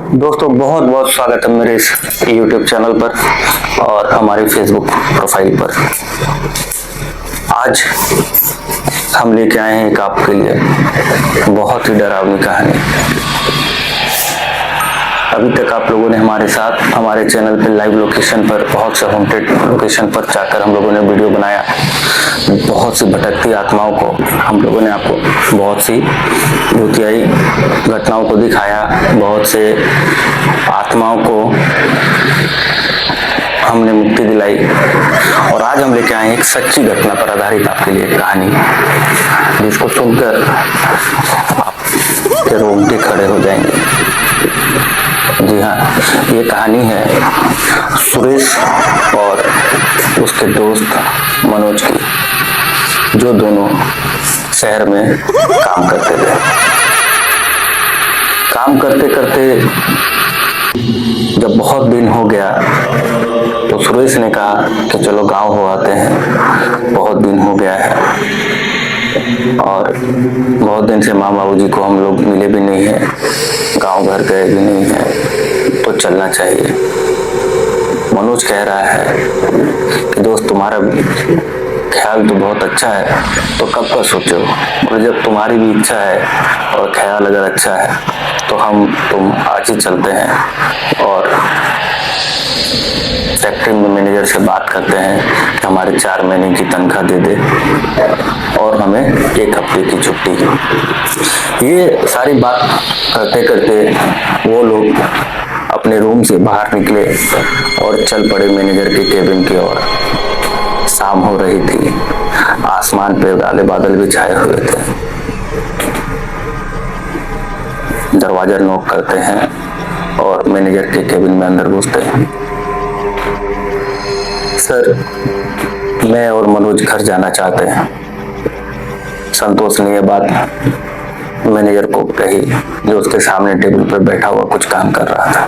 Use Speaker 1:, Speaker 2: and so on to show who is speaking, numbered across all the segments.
Speaker 1: दोस्तों बहुत बहुत स्वागत है मेरे इस YouTube चैनल पर और हमारे Facebook प्रोफाइल पर। आज हम लेके आए हैं एक आपके लिए बहुत ही डरावनी कहानी। अभी तक आप लोगों ने हमारे साथ हमारे चैनल पे लाइव लोकेशन पर बहुत से हॉन्टेड लोकेशन पर जाकर हम लोगों ने वीडियो बनाया। बहुत सी भटकती आत्माओं को हम लोगों ने आपको बहुत सी भूतियाई घटनाओं को दिखाया। बहुत से आत्माओं को हमने मुक्ति दिलाई और आज हम लेके आए एक सच्ची घटना पर आधारित आपके लिए कहानी, जिसको सुनकर आपके रोंगटे खड़े हो जाएंगे। जी हाँ, ये कहानी है सुरेश और उसके दोस्त मनोज की, जो दोनों शहर में काम करते थे। काम करते करते जब बहुत दिन हो गया तो सुरेश ने कहा कि चलो गांव हो आते हैं, बहुत दिन हो गया है और बहुत दिन से माँ बाबूजी को हम लोग मिले भी नहीं है, गांव घर गए भी नहीं है, तो चलना चाहिए। मनोज कह रहा है कि दोस्त तुम्हारा ख्याल तो बहुत अच्छा है, तो कब का सोचो, और जब तुम्हारी भी इच्छा है और ख्याल अगर अच्छा है तो तुम आज ही चलते हैं और फैक्ट्री में मैनेजर से बात करते हैं कि हमारे 4 महीने की तनख्वाह दे दे और हमें 1 हफ्ते की छुट्टी। ये सारी बात करते करते वो लोग अपने रूम से बाहर निकले और चल पड़े मैनेजर के केबिन की ओर। शाम हो रही थी, आसमान पे काले बादल भी छाए हुए थे। दरवाजा नॉक करते हैं और मैनेजर के केबिन में अंदर घुसते हैं। सर, मैं और मनोज घर जाना चाहते हैं। संतोष ने यह बात मैनेजर को कही, जो उसके सामने टेबल पर बैठा हुआ कुछ काम कर रहा था।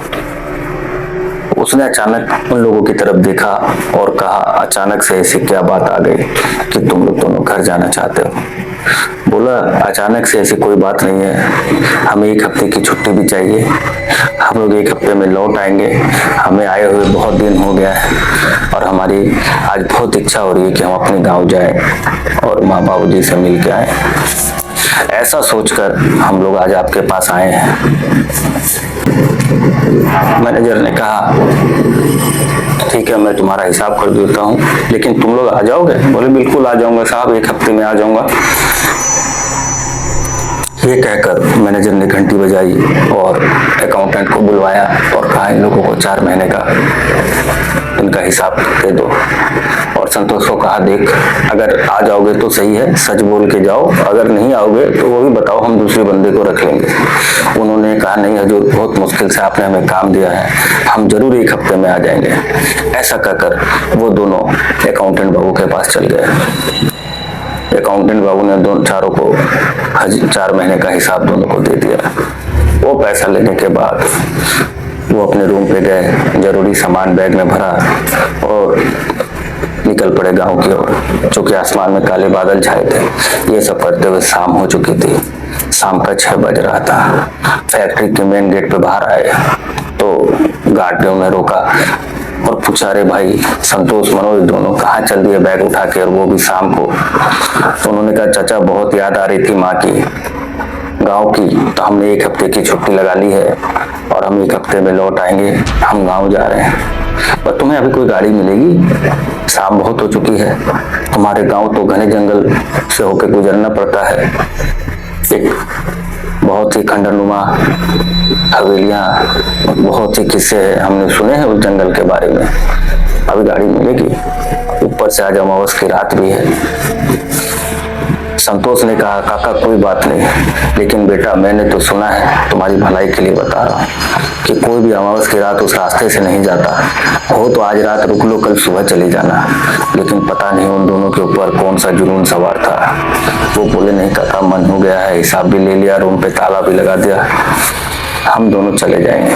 Speaker 1: उसने अचानक उन लोगों की तरफ देखा और कहा, अचानक से ऐसी क्या बात आ गई कि तुम लोग दोनों घर जाना चाहते हो? बोला, अचानक से ऐसी कोई बात नहीं है, हमें 1 हफ्ते की छुट्टी भी चाहिए। हम लोग 1 हफ्ते में लौट आएंगे। हमें आए हुए बहुत दिन हो गया है और हमारी आज बहुत इच्छा हो रही है कि हम अपने गांव जाएं और माँ बाबूजी से मिल के आए। ऐसा सोचकर हम लोग आज आपके पास आए हैं। मैनेजर ने कहा, ठीक है, मैं तुम्हारा हिसाब कर देता हूँ, लेकिन तुम लोग आ जाओगे? बोले, बिल्कुल आ जाऊंगा साहब, 1 हफ्ते में आ जाऊंगा। ये कहकर मैनेजर ने घंटी बजाई और अकाउंटेंट को बुलवाया और कहा, इन लोगों को 4 महीने का इनका हिसाब दे दो। और संतोष को कहा, देख, अगर आ जाओगे तो सही है, सच बोल के जाओ, अगर नहीं आओगे तो वो भी बताओ, हम दूसरे बंदे को रख लेंगे। उन्होंने कहा, नहीं हजूर, बहुत मुश्किल से आपने हमें काम दिया है, हम जरूर 1 हफ्ते में आ जाएंगे। ऐसा कहकर वो दोनों अकाउंटेंट बाबू के पास चल गए। अकाउंटेंट बाबू ने चारों को 4 महीने का हिसाब दोनों को दे दिया। वो पैसा लेने के बाद वो अपने रूम पे गए, जरूरी सामान बैग में भरा और निकल पड़े गांव की ओर। चूंकि आसमान में काले बादल छाए थे, ये सब करते हुए शाम हो चुकी थी। शाम का 6 बज रहा था। फैक्ट्री के मेन गेट पे बाहर आए तो गार्ड ने उन्हें रोका और पूछा, अरे भाई, संतोष मनोज दोनों कहाँ चल दिए बैग उठा के, और वो भी शाम को? तो उन्होंने कहा, चाचा, बहुत याद आ रही थी माँ की, गांव की, तो हमने 1 हफ्ते की छुट्टी लगा ली है और हम 1 हफ्ते में लौट आएंगे, हम गांव जा रहे हैं। पर तुम्हें अभी कोई गाड़ी मिलेगी? शाम बहुत हो चुकी है, तुम्हारे गांव तो घने जंगल से होकर गुजरना पड़ता है। एक बहुत ही खंडरनुमा हवेलियां, बहुत ही किस्से हैं, हमने सुने हैं उस जंगल के बारे में। अभी गाड़ी मिलेगी? ऊपर से आज अमावस की रात भी है। संतोष ने कहा, काका कोई बात नहीं, लेकिन बेटा, मैंने तो सुना है, तुम्हारी भलाई के लिए बता रहा हूँ कि कोई भी अमावस की रात उस रास्ते से नहीं जाता। हो तो आज रात रुक लो, कल सुबह चले जाना। लेकिन पता नहीं उन दोनों के ऊपर कौन सा जुनून सवार था। वो बोले, नहीं काका, मन हो गया है, हिसाब भी ले लिया, रूम पे ताला भी लगा दिया, हम दोनों चले जाएंगे।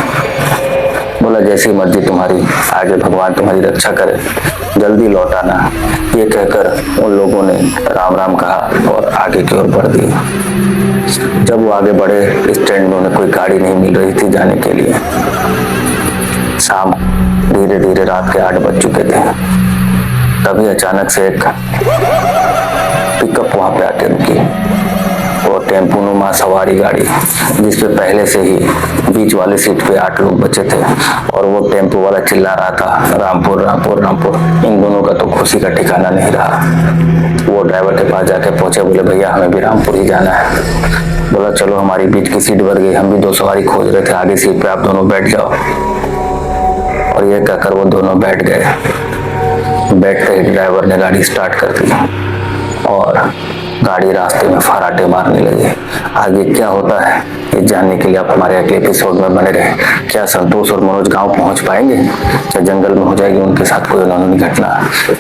Speaker 1: बोला जैसी मर्जी तुम्हारी, आगे भगवान तुम्हारी रक्षा करे, जल्दी लौट आना। ये कहकर उन लोगों ने राम राम कहा और आगे की ओर बढ़ दिए। जब वो आगे बढ़े, स्टैंड में उन्हें कोई गाड़ी नहीं मिल रही थी जाने के लिए। शाम धीरे धीरे रात के 8 बज चुके थे। तभी अचानक से एक पिकअप वहां पे आके रुकी। वो टेम्पो नुमा सवारी गाड़ी, जिसपे पहले से ही बीच वाली सीट पे 8 लोग बचे थे, और वो टेम्पो वाला चिल्ला रहा था रामपुर रामपुर रामपुर। इन दोनों का तो खुशी का ठिकाना नहीं रहा। वो ड्राइवर के पास जाके पहुंचे, बोले भैया हमें भी रामपुर ही जाना है। बोला चलो, हमारी बीच की सीट भर गई, हम भी 2 सवारी खोज रहे थे, आगे सीट पे आप दोनों बैठ जाओ। और ये कहकर वो दोनों बैठ गए। बैठते ही ड्राइवर ने गाड़ी स्टार्ट कर दी और गाड़ी रास्ते में फराटे मारने लगे। आगे क्या होता है ये जानने के लिए आप हमारे अगले एपिसोड में बने रहे। क्या संतोष और मनोज गांव पहुंच पाएंगे? क्या जंगल में हो जाएगी उनके साथ कोई अनहोनी घटना?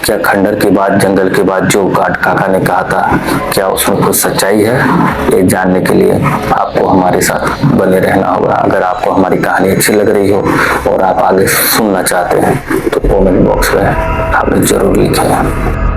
Speaker 1: क्या खंडर की बात, जंगल की बात जो काका ने कहा था, क्या उसमें कुछ सच्चाई है? ये जानने के लिए आपको हमारे साथ बने रहना होगा। अगर आपको हमारी कहानी अच्छी लग रही हो और आप आगे सुनना चाहते हैं तो कमेंट बॉक्स में हमें जरूर लिखें।